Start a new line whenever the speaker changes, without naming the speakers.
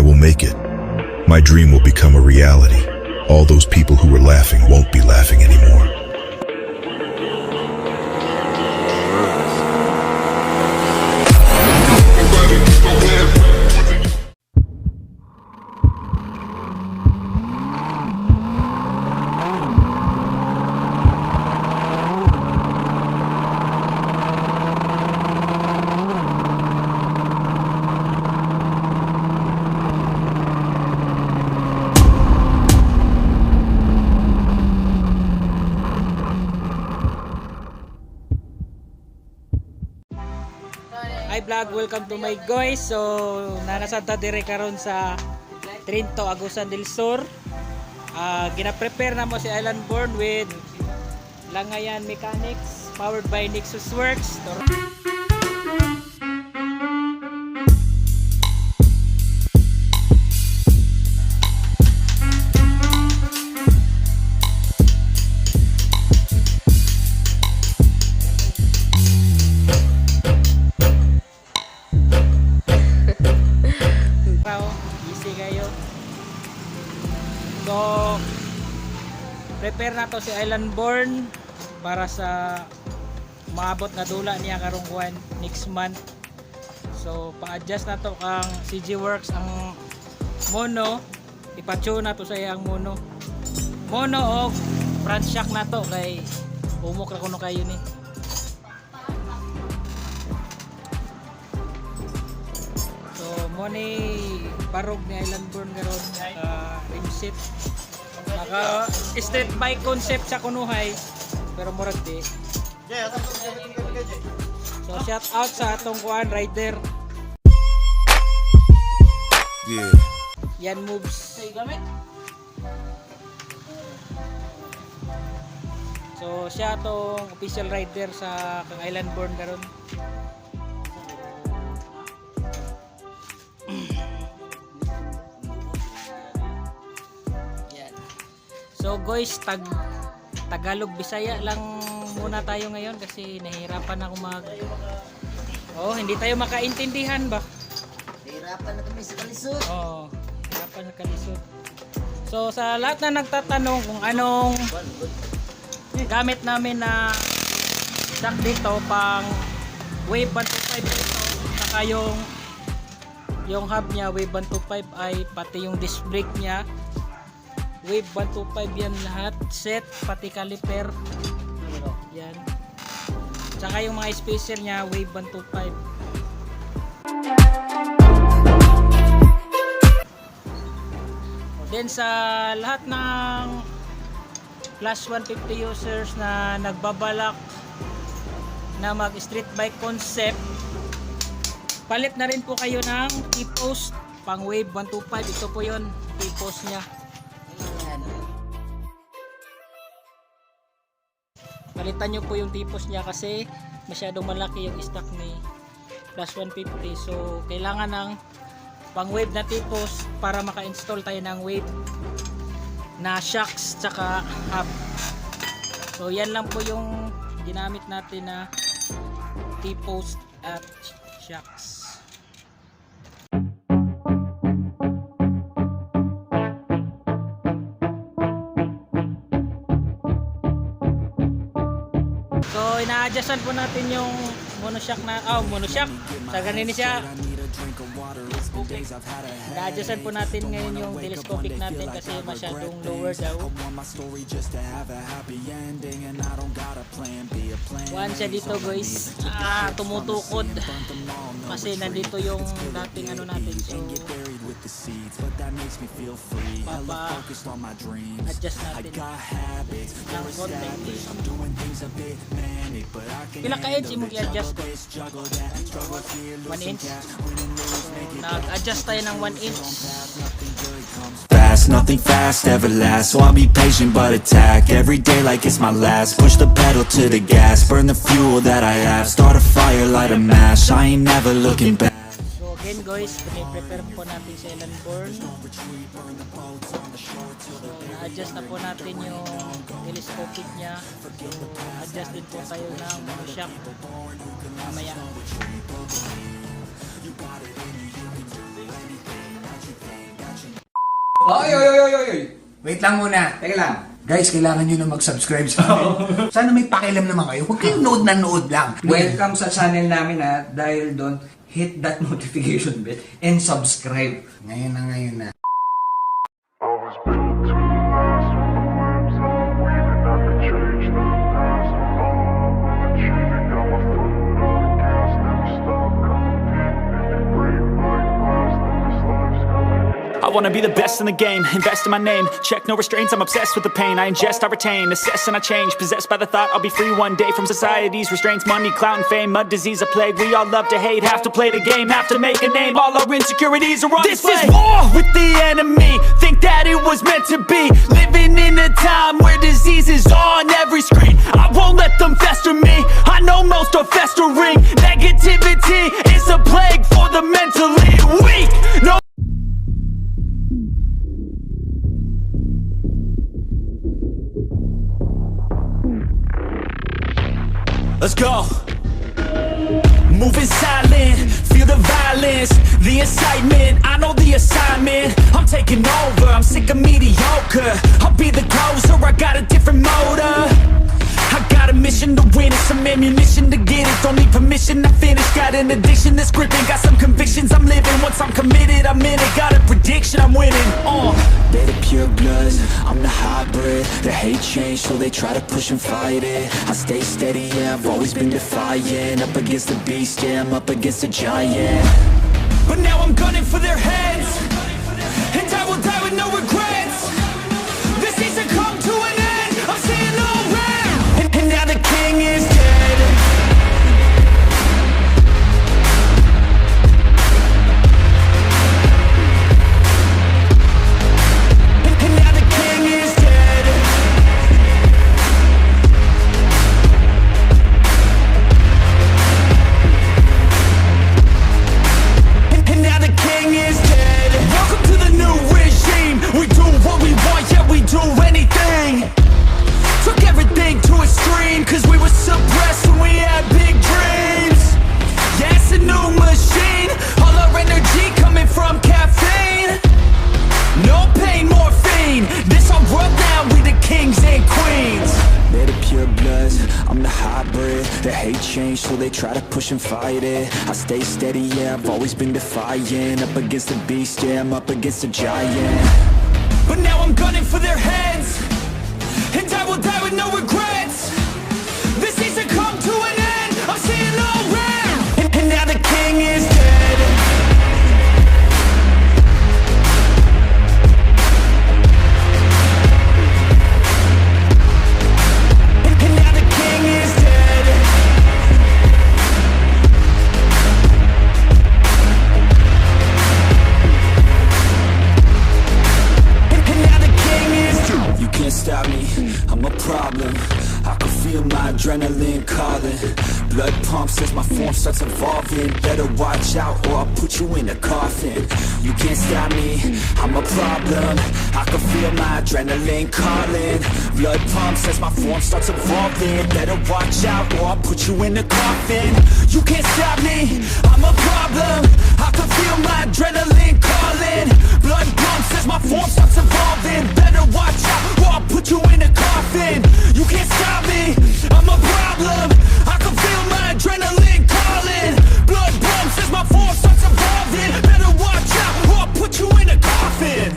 I will make it. My dream will become a reality. All those people who were laughing won't be laughing anymore.
Hi vlog, welcome to my guys. So nanasanta dire karon sa Trinto, Agusan del Sur. Gina-prepare na mo si Islndbrn with Langayan Mechanics powered by Nexus Works. Easy kayo. So prepare na to si Islndbrn para sa maabot na dula niya karong kuan next month. So pa-adjust na to kang CG Works ang mono, ipa-tune na to sa iyang mono o front shock na to kay umok ra kuno kayo ni. Money barog ni Islndbrn karon rim seat naka street bike concept sa kunuhay pero murag di. So shout out sa atong kuan rider.
Yeah.
Yan moves. So siya atong official rider sa kang Islndbrn karon. So guys, Tagalog Bisaya lang muna tayo ngayon kasi nahihirapan ako hindi tayo makaintindihan ba?
Nahihirapan na kami sa kalisod.
Hirapan na kalisod. So sa lahat na nagtatanong kung anong gamit namin na shock dito pang Wave 125 dito, saka yung hub niya Wave 125 ay pati yung disc brake niya Wave 125 yan lahat, set pati caliper yan, tsaka yung mga spacer nya Wave 125. Then sa lahat ng Class 150 users na nagbabalak na mag street bike concept, palit na rin po kayo ng T-post pang Wave 125. Ito po yun, T-post nya. Palitan nyo po yung tipos niya kasi masyadong malaki yung stock ni Plus 150. So kailangan ng pang wave na tipos para maka-install tayo ng wave na shocks tsaka hub. So yan lang po yung ginamit natin na T-post at shocks. So ina-adjustan po natin yung monoshock na monoshock. Sa ganito siya. Ina-adjustan po natin ngayon yung telescopic natin kasi masyadong lower daw. One siya dito guys. Tumutukod. Kasi nandito yung dating ano natin. So adjust natin ng konti. Pila ka inch imong i-adjust ko? 1 inch. Nag-adjust tayo ng 1 inch.
Fast, nothing fast ever lasts. So I'll be patient but attack every day like it's my last. Push the pedal to the gas, burn the fuel that I have. Start a fire, light a match. I ain't never looking back.
So again guys, prepare po natin sa Islndbrn. Na-adjust na po natin yung telescopic nya. Adjust din po tayo ng monoshock mamaya.
Oy, oy, oy, oy, oy. Wait lang muna. Teka lang. Guys, kailangan nyo na mag-subscribe sa amin. Sana may pakialam naman kayo. Huwag kayong nood na nood lang.
Welcome sa channel namin ha. Dahil doon, hit that notification bell and subscribe.
Ngayon na.
I was built to last with the limbs I'm weaving. I could change the past with all I'm achieving. Got my foot on the gas, never stop competing. If you break my glass, then this life's gonna end.
I wanna be the best in the game, invest in my name. Check no restraints, I'm obsessed with the pain. I ingest, I retain, assess and I change. Possessed by the thought I'll be free one day from society's restraints. Money, clout and fame, a disease, a plague. We all love to hate, have to play the game, have to make a name. All our insecurities are on display. This is war with the enemy, think that it was meant to be. Living in a time where disease is on every screen. I won't let them fester me, I know most are festering. Negativity is a plague for the mentally weak. No. Let's go. Moving silent, feel the violence, the excitement, I know the assignment. I'm taking over, I'm sick of mediocre. I'll be the closer, I got a different motor. I got a mission to win it, some ammunition to get it. Don't need permission to finish, got an addiction that's gripping. Got some convictions I'm living, once I'm committed I'm in it. Got a prediction I'm winning,
They're the pure bloods, I'm the hybrid. The hate change, so they try to push and fight it. I stay steady, yeah, I've always been defiant. Up against the beast, yeah, I'm up against a giant.
but now I'm gunning for their heads, and I will die with no regrets. This needs to come to an end, I'm seeing no red. And now the king is dead. And now the king is dead. And now the king is dead. Welcome to the new regime. We do what we want, yeah, we do anything. Took everything to extreme, cause we were suppressed when we had big dreams. Yeah, it's a new machine, all our energy coming from caffeine. No pain, morphine, this our world now, we the kings and queens.
They're the pure bloods, I'm the hybrid. The hate change, so they try to push and fight it. I stay steady, yeah, I've always been defiant. Up against the beast, yeah, I'm up against a giant.
But now I'm gunning for their heads, and I will die with no regrets. This needs to come to an end, I'm seeing no red. And now the king is dead. And now the king is dead. And now the king is dead.
You can't stop me, I'm a problem. I can feel my adrenaline calling. Blood pumps as my form starts evolving. Better watch out or I'll put you in a coffin. You can't stop me, I'm a problem. I can feel my adrenaline calling. Blood pumps as my form starts evolving. Better watch out or I'll put you in a coffin. You can't stop me, I'm a problem. I can feel my adrenaline calling. Blood pumps as my form starts evolving. Better watch out or I'll put you in a coffin. You can't stop me, I'm a problem. I can feel my adrenaline calling. Blood pumps as my force starts evolving. Better watch out or I'll put you in a coffin.